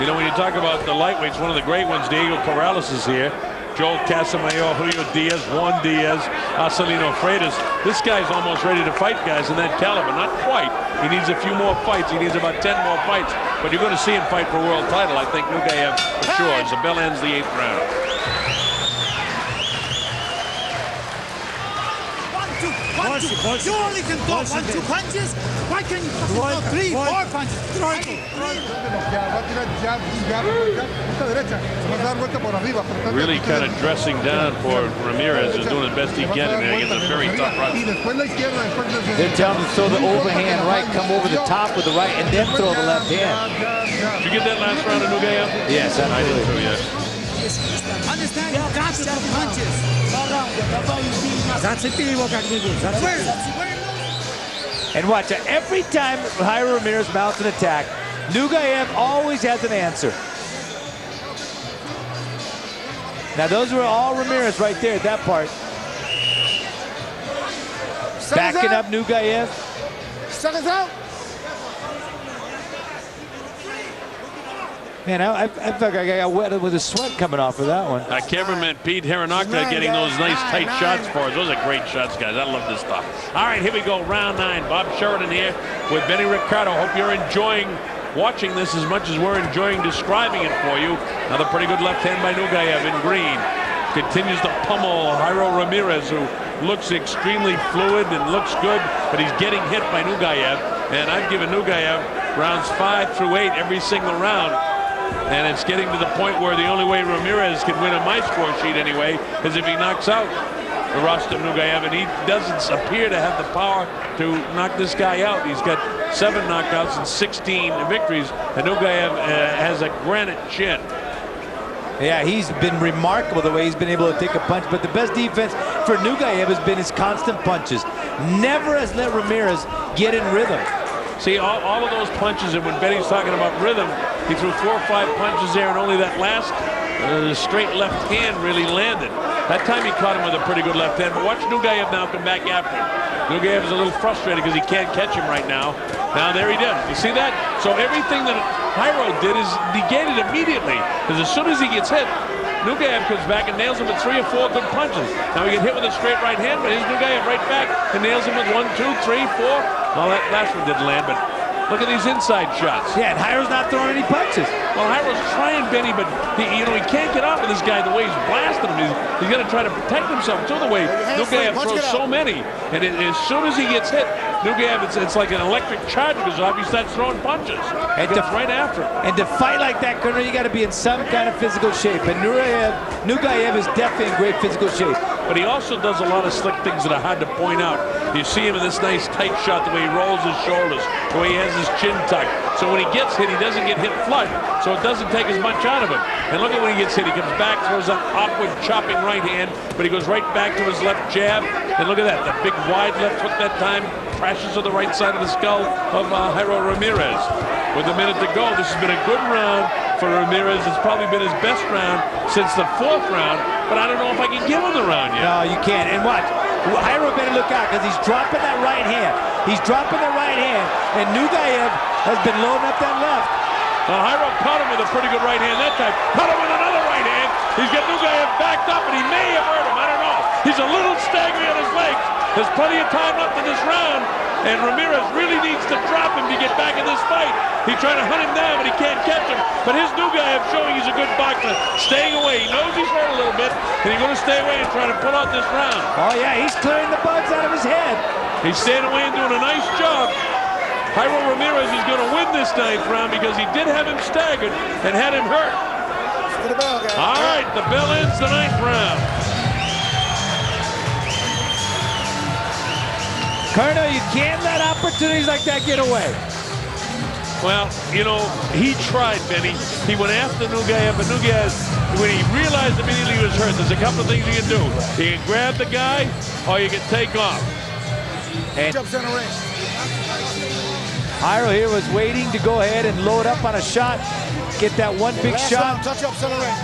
You know, when you talk about the lightweights, one of the great ones, Diego Corrales is here. Joel Casamayor, Julio Diaz, Juan Diaz, Marcelino Freitas. This guy's almost ready to fight guys in that caliber. Not quite. He needs a few more fights. He needs about 10 more fights. But you're going to see him fight for a world title. I think Nugaev for sure, as the bell ends the 8th round. 1, 2, 1, 2. You only can throw 1, 2 punches. Why can't you throw 3, 4 punches? Really kind of dressing down for Ramirez. Is doing the best he can in there against a very tough Russian. They're telling him to throw the overhand right, come over the top with the right, and then throw the left hand. Did you get that last round of Nugaev? Yes, I did too, yes. Understand? You got to throw punches. And watch, every time Jairo Ramirez mounts an attack, Nugaev always has an answer. Now those were all Ramirez right there at that part. Backing up Nugaev. Seconds out. Man, I felt like I got wet with the sweat coming off of that one. Cameraman Pete Heronakta getting those nice tight shots for us. Those are great shots, guys. I love this stuff. All right, here we go, round 9. Bob Sheridan here with Benny Ricardo. Hope you're enjoying watching this as much as we're enjoying describing it for you. Another pretty good left hand by Nugaev in green. Continues to pummel Jairo Ramirez, who looks extremely fluid and looks good, but he's getting hit by Nugaev. And I've given Nugaev rounds 5 through 8 every single round. And it's getting to the point where the only way Ramirez can win on my score sheet anyway is if he knocks out Rustam Nugaev, and he doesn't appear to have the power to knock this guy out. He's got 7 knockouts and 16 victories, and Nugaev has a granite chin. Yeah, he's been remarkable the way he's been able to take a punch, but the best defense for Nugaev has been his constant punches. Never has let Ramirez get in rhythm. See, all of those punches, and when Benny's talking about rhythm, he threw 4 or 5 punches there, and only that last straight left hand really landed. That time he caught him with a pretty good left hand, but watch Nugaev now come back after him. Nugaev is a little frustrated because he can't catch him right now. Now there he does. You see that? So everything that Jairo did is negated immediately, because as soon as he gets hit, Nugaev comes back and nails him with 3 or 4 good punches. Now he get hit with a straight right hand, but here's Nugaev right back and nails him with 1, 2, 3, 4. Well, that last one didn't land, but look at these inside shots. Yeah, and Jairo's not throwing any punches. Well, Jairo's trying, Benny, but he can't get off of this guy the way he's blasting him. He's going to try to protect himself too, the way Nugaev throws so many. And as soon as he gets hit, Nugaev, it's like an electric charge goes off. He starts throwing punches. And right after him. And to fight like that, Colonel, you got to be in some kind of physical shape. And Nugaev is definitely in great physical shape. But he also does a lot of slick things that are hard to point out. You see him in this nice tight shot, the way he rolls his shoulders, the way he has his chin tucked. So when he gets hit, he doesn't get hit flush, so it doesn't take as much out of him. And look at when he gets hit, he comes back, throws an awkward chopping right hand, but he goes right back to his left jab. And look at that, the big wide left hook that time crashes to the right side of the skull of Jairo Ramirez. With a minute to go, this has been a good round for Ramirez. It's probably been his best round since the 4th round, but I don't know if I can give him the round yet. No, you can't. And watch, Jairo better look out, because he's dropping that right hand. He's dropping that right hand, and Nugaev has been loading up that left. Well, Jairo caught him with a pretty good right hand that time. Caught him with another right hand. He's got Nugaev backed up, and he may have hurt him. I don't know. He's a little staggered on his legs. There's plenty of time left in this round, and Ramirez really needs to drop him to get back in this fight. He's trying to hunt him down, but he can't catch him. But his Nugaev showing he's a good boxer, staying away. He knows he's hurt a little bit, and he's going to stay away and try to pull out this round. Oh, yeah, he's clearing the bugs out of his head. He's staying away and doing a nice job. Jairo Ramirez is going to win this 9th round because he did have him staggered and had him hurt. All right, the bell ends the 9th round. Colonel, you can't let opportunities like that get away. Well, you know, he tried, Benny. He went after Nugaev, but Nugaev, when he realized immediately he was hurt, there's a couple of things you can do. You can grab the guy, or you can take off. And jumps in the ring. Jairo here was waiting to go ahead and load up on a shot, get that one big shot. Touch up, accelerate.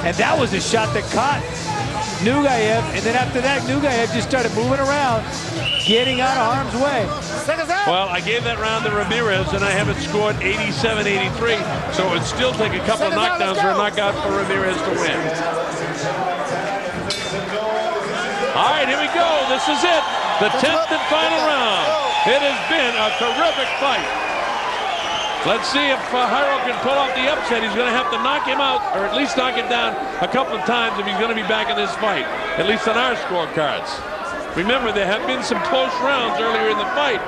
And that was a shot that caught Nugaev, and then after that, Nugaev just started moving around, getting out of harm's way. Well, I gave that round to Ramirez, and I have it scored 87-83, so it would still take a couple of knockdowns or a knockout for Ramirez to win. All right, here we go. This is it, the 10th and final round. It has been a terrific fight. Let's see if Jairo can pull off the upset. He's going to have to knock him out, or at least knock him down a couple of times if he's going to be back in this fight, at least on our scorecards. Remember, there have been some close rounds earlier in the fight.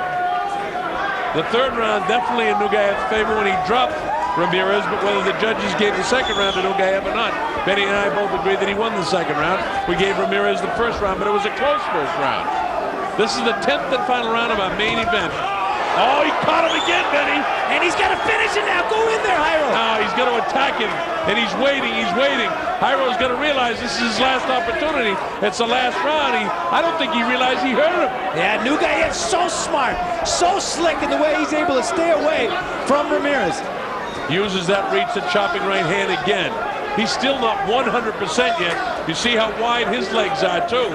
The third round definitely in Nugaev's favor when he dropped Ramirez, but whether the judges gave the second round to Nugaev or not, Benny and I both agreed that he won the second round. We gave Ramirez the first round, but it was a close first round. This is the 10th and final round of our main event. Oh, he caught him again, Benny. And he's got to finish it now. Go in there, Jairo. Now he's going to attack him, and he's waiting, Jairo's going to realize this is his last opportunity. It's the last round. I don't think he realized he hurt him. Yeah, Nugaev's so smart, so slick in the way he's able to stay away from Ramirez. Uses that reach and chopping right hand again. He's still not 100% yet. You see how wide his legs are, too.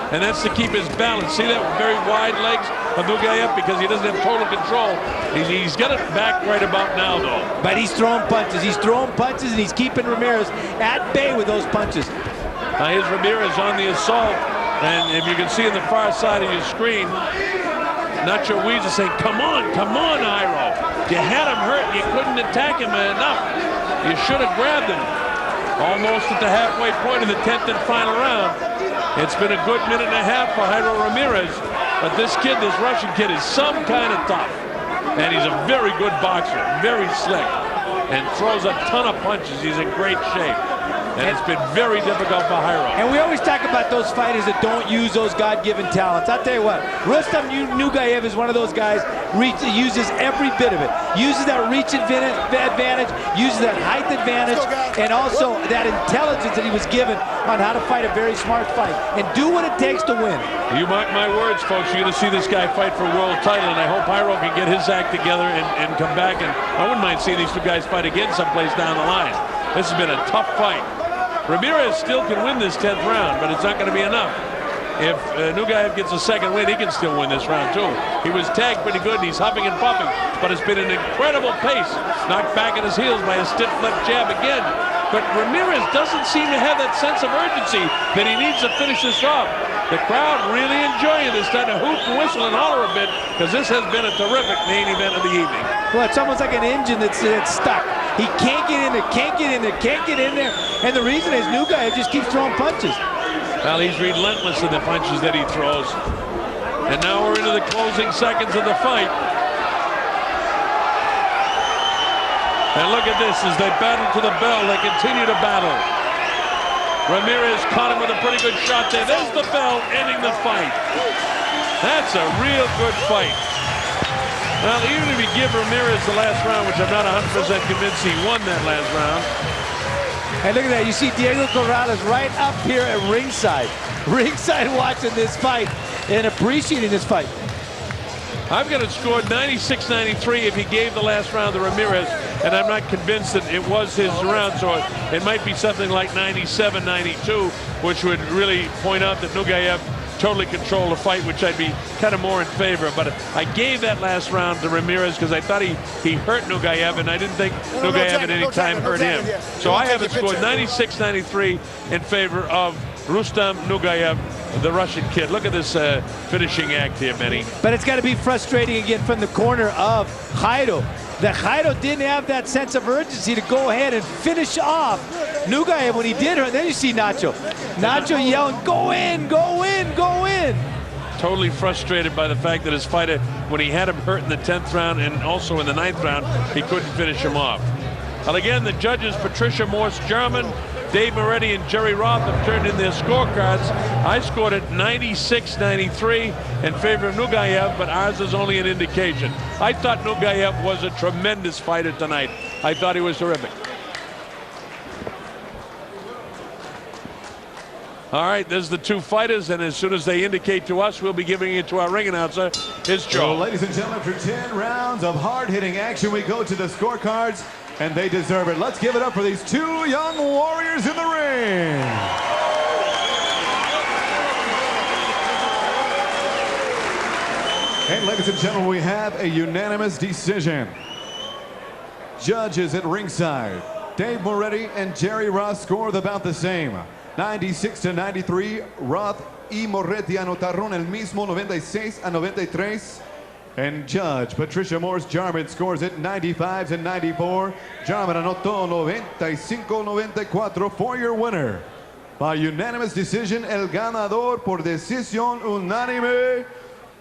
And that's to keep his balance. See that very wide legs of Nugaev because he doesn't have total control. He's got it back right about now, though. But he's throwing punches. He's throwing punches, and he's keeping Ramirez at bay with those punches. Now here's Ramirez on the assault. And if you can see on the far side of your screen, Nacho Weezer saying, come on, Jairo. You had him hurt. You couldn't attack him enough. You should have grabbed him. Almost at the halfway point of the 10th and final round. It's been a good minute and a half for Jairo Ramirez, but this Russian kid is some kind of tough. And he's a very good boxer, very slick, and throws a ton of punches. He's in great shape. And it's been very difficult for Jairo. And we always talk about those fighters that don't use those God-given talents. I'll tell you what, Rustam Nugaev is one of those guys uses every bit of it. Uses that reach advantage, uses that height advantage, and also that intelligence that he was given on how to fight a very smart fight and do what it takes to win. You mark my words, folks, you're going to see this guy fight for a world title, and I hope Jairo can get his act together and come back. And I wouldn't mind seeing these two guys fight again someplace down the line. This has been a tough fight. Ramirez still can win this 10th round, but it's not going to be enough. If Nugaev gets a second win, he can still win this round, too. He was tagged pretty good, and he's huffing and puffing, but it's been an incredible pace. Knocked back at his heels by a stiff left jab again. But Ramirez doesn't seem to have that sense of urgency that he needs to finish this off. The crowd really enjoying this, starting to hoot and whistle and holler a bit, because this has been a terrific main event of the evening. Well, it's almost like an engine that's stuck. He can't get in there, can't get in there, can't get in there. And the reason is Nugaev just keeps throwing punches. Well, he's relentless in the punches that he throws. And now we're into the closing seconds of the fight. And look at this, as they battle to the bell, they continue to battle. Ramirez caught him with a pretty good shot there. There's the bell, ending the fight. That's a real good fight. Well, even if you give Ramirez the last round, which I'm not 100% convinced he won that last round. And look at that, you see Diego Corrales right up here at ringside. Ringside watching this fight and appreciating this fight. I've got it scored 96-93 if he gave the last round to Ramirez, and I'm not convinced that it was his round, so it might be something like 97-92, which would really point out that Nugaev totally controlled the fight, which I'd be kind of more in favor. But I gave that last round to Ramirez because I thought he hurt Nugaev, and I didn't think Nugaev at any time hurt him. So I have it scored 96-93 in favor of Rustam Nugaev, the Russian kid. Look at this finishing act here, Benny. But it's got to be frustrating again from the corner of Jairo. That Jairo didn't have that sense of urgency to go ahead and finish off Nugaev when he did her. And then you see Nacho. Nacho yelling, go in, go in, go in. Totally frustrated by the fact that his fighter, when he had him hurt in the 10th round and also in the 9th round, he couldn't finish him off. Well, again, the judges, Patricia Morse-German, Dave Moretti, and Jerry Roth have turned in their scorecards. I scored it 96-93 in favor of Nugaev, but ours is only an indication. I thought Nugaev was a tremendous fighter tonight. I thought he was terrific. All right, there's the two fighters, and as soon as they indicate to us, we'll be giving it to our ring announcer. It's Joe. So, ladies and gentlemen, for 10 rounds of hard-hitting action, we go to the scorecards, and they deserve it. Let's give it up for these two young warriors in the ring. And ladies and gentlemen, we have a unanimous decision. Judges at ringside, Dave Moretti and Jerry Ross scored about the same. 96-93, Roth y Moretti anotaron el mismo 96-93. And Judge Patricia Morse-Jarman scores it 95-94. Jarman anotó 95-94 for your winner. By unanimous decision, el ganador por decisión unánime,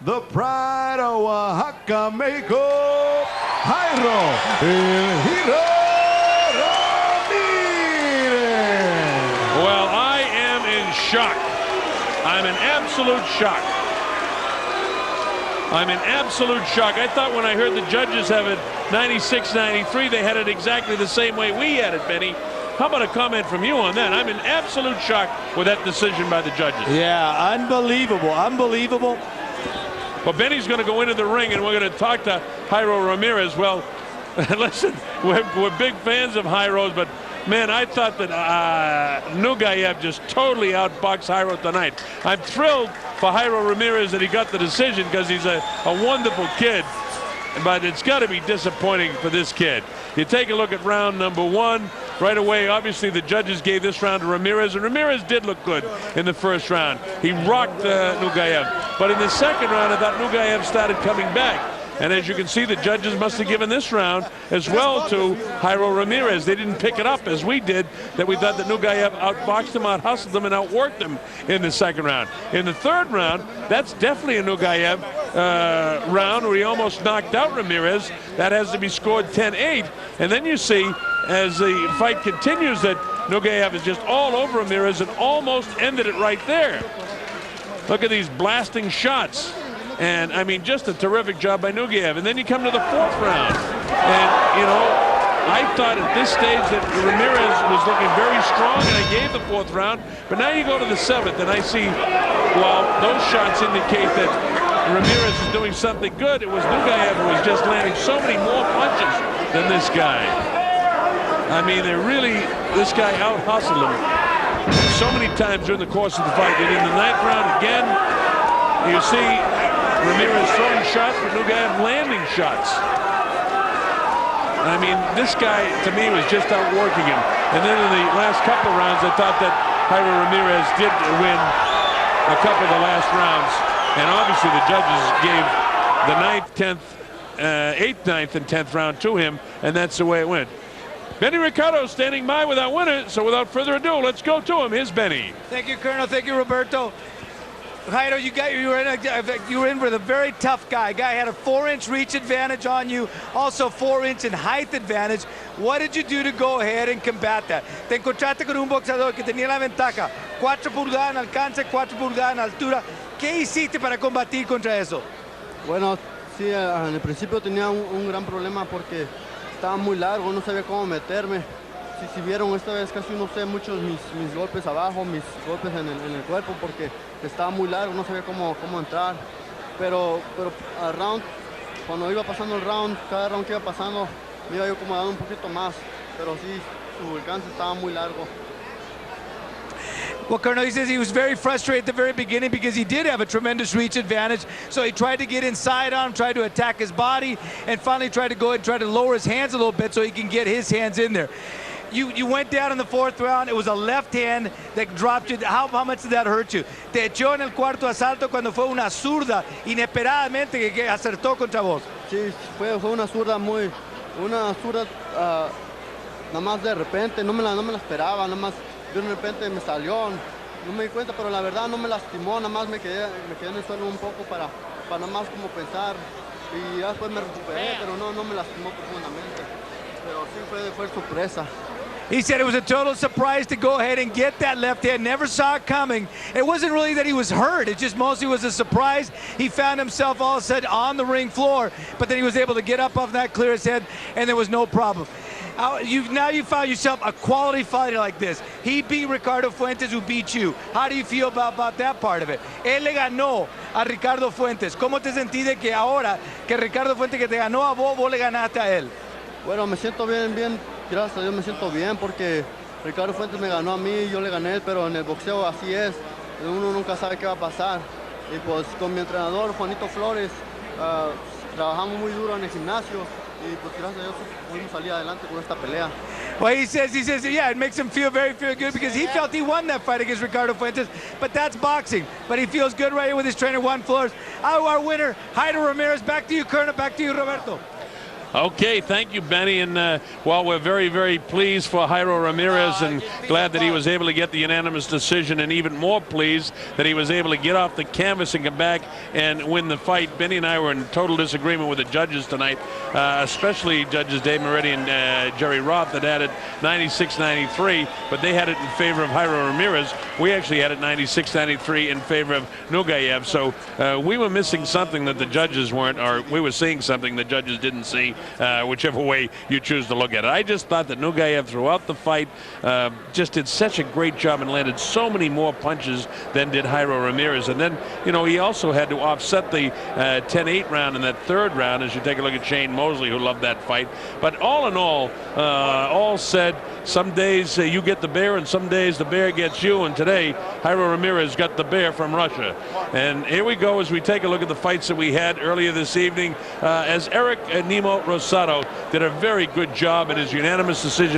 the pride of Oaxaca, Mexico, Jairo Ramirez. Well, I am in shock. I'm in absolute shock. I'm in absolute shock. I thought when I heard the judges have it 96-93, they had it exactly the same way we had it, Benny. How about a comment from you on that? I'm in absolute shock with that decision by the judges. Yeah, unbelievable, unbelievable. Well, Benny's going to go into the ring, and we're going to talk to Jairo Ramirez. Well, listen, we're big fans of Jairo's, but man, I thought that Nugaev just totally outboxed Jairo tonight. I'm thrilled for Jairo Ramirez that he got the decision because he's a wonderful kid, but it's got to be disappointing for this kid. You take a look at round number one. Right away, obviously, the judges gave this round to Ramirez, and Ramirez did look good in the first round. He rocked Nugaev. But in the second round, I thought Nugaev started coming back. And as you can see, the judges must have given this round as well to Jairo Ramirez. They didn't pick it up as we did, that we thought that Nugaev outboxed him, out-hustled him, and outworked him in the second round. In the third round, that's definitely a Nugaev round where he almost knocked out Ramirez. That has to be scored 10-8. And then you see, as the fight continues, that Nugaev is just all over Ramirez and almost ended it right there. Look at these blasting shots. And, I mean, just a terrific job by Nugaev. And then you come to the fourth round. And, you know, I thought at this stage that Ramirez was looking very strong, and I gave the fourth round. But now you go to the seventh, and I see, well, those shots indicate that Ramirez is doing something good. It was Nugaev who was just landing so many more punches than this guy. I mean, this guy out-hustled him so many times during the course of the fight. And in the ninth round again, you see Ramirez throwing shots, but Nugaev landing shots. I mean, this guy, to me, was just outworking him. And then in the last couple of rounds, I thought that Jairo Ramirez did win a couple of the last rounds. And obviously the judges gave the 9th, 10th, 8th, 9th, and 10th round to him, and that's the way it went. Benny Ricardo standing by with our winner, so without further ado, let's go to him. Here's Benny. Thank you, Colonel. Thank you, Roberto. Jairo, you were in with a very tough guy. Guy had a 4-inch reach advantage on you, also 4-inch in height advantage. What did you do to go ahead and combat that? Te encontraste con un boxeador que tenía la ventaja, 4 pulgadas en alcance, 4 pulgadas en altura. ¿Qué hiciste para combatir contra eso? Bueno, sí, en el principio tenía un gran problema porque estaba muy largo, no sabía cómo meterme. Si vieron, esta vez casi no sé muchos mis golpes abajo, mis golpes en el cuerpo, porque estaba muy largo, no sabía cómo entrar. Pero al round, cuando iba pasando el round, cada round que iba pasando, me iba yo acomodando un poquito más. Pero sí, su alcance estaba muy largo. Well, Colonel, he says he was very frustrated at the very beginning because he did have a tremendous reach advantage. So he tried to get inside on him, tried to attack his body, and finally tried to go ahead and try to lower his hands a little bit so he can get his hands in there. You went down in the fourth round. It was a left hand that dropped you. How much did that hurt you? Te echó en el cuarto asalto cuando fue una zurda inesperadamente que acertó contra vos. Sí, fue una zurda nada más de repente, no me la esperaba, nada más de repente me salió, no me di cuenta, pero la verdad no me lastimó, nada más me quedé en el suelo un poco para nada más como pensar, y ya después me recuperé, pero no me lastimó profundamente, pero sí fue sorpresa. He said it was a total surprise to go ahead and get that left hand. Never saw it coming. It wasn't really that he was hurt. It just mostly was a surprise. He found himself all of a sudden on the ring floor, but then he was able to get up off that, clear his head, and there was no problem. Now you found yourself a quality fighter like this. He beat Ricardo Fuentes, who beat you. How do you feel about that part of it? Él le ganó a Ricardo Fuentes. ¿Cómo te sentís de que ahora que Ricardo Fuentes que te ganó a vos, vos le ganaste a él? Bueno, me siento bien, gracias a Dios me siento bien porque Ricardo Fuentes me ganó a mí y yo le gané, pero en el boxeo así es, uno nunca sabe qué va a pasar. Y pues con mi entrenador, Juanito Flores, trabajamos muy duro en el gimnasio y pues gracias a Dios pudimos salir adelante con esta pelea. Well, he says, yeah, it makes him feel very good because he felt he won that fight against Ricardo Fuentes, but that's boxing. But he feels good right here with his trainer, Juan Flores. Our winner, Jairo Ramirez. Back to you, Colonel. Back to you, Roberto. Okay, thank you, Benny. And well, we're very pleased for Jairo Ramirez and glad that he was able to get the unanimous decision, and even more pleased that he was able to get off the canvas and come back and win the fight. Benny and I were in total disagreement with the judges tonight, especially Judges Dave Moretti and Jerry Roth that had it 96-93, but they had it in favor of Jairo Ramirez. We actually had it 96-93 in favor of Nugaev. So we were missing something that the judges weren't, or we were seeing something the judges didn't see. Whichever way you choose to look at it. I just thought that Nugaev throughout the fight just did such a great job and landed so many more punches than did Jairo Ramirez. And then, you know, he also had to offset the 10-8 round in that third round as you take a look at Shane Mosley, who loved that fight. But all in all said, some days you get the bear and some days the bear gets you. And today, Jairo Ramirez got the bear from Russia. And here we go as we take a look at the fights that we had earlier this evening as Eric Nemo Rosado did a very good job in his unanimous decision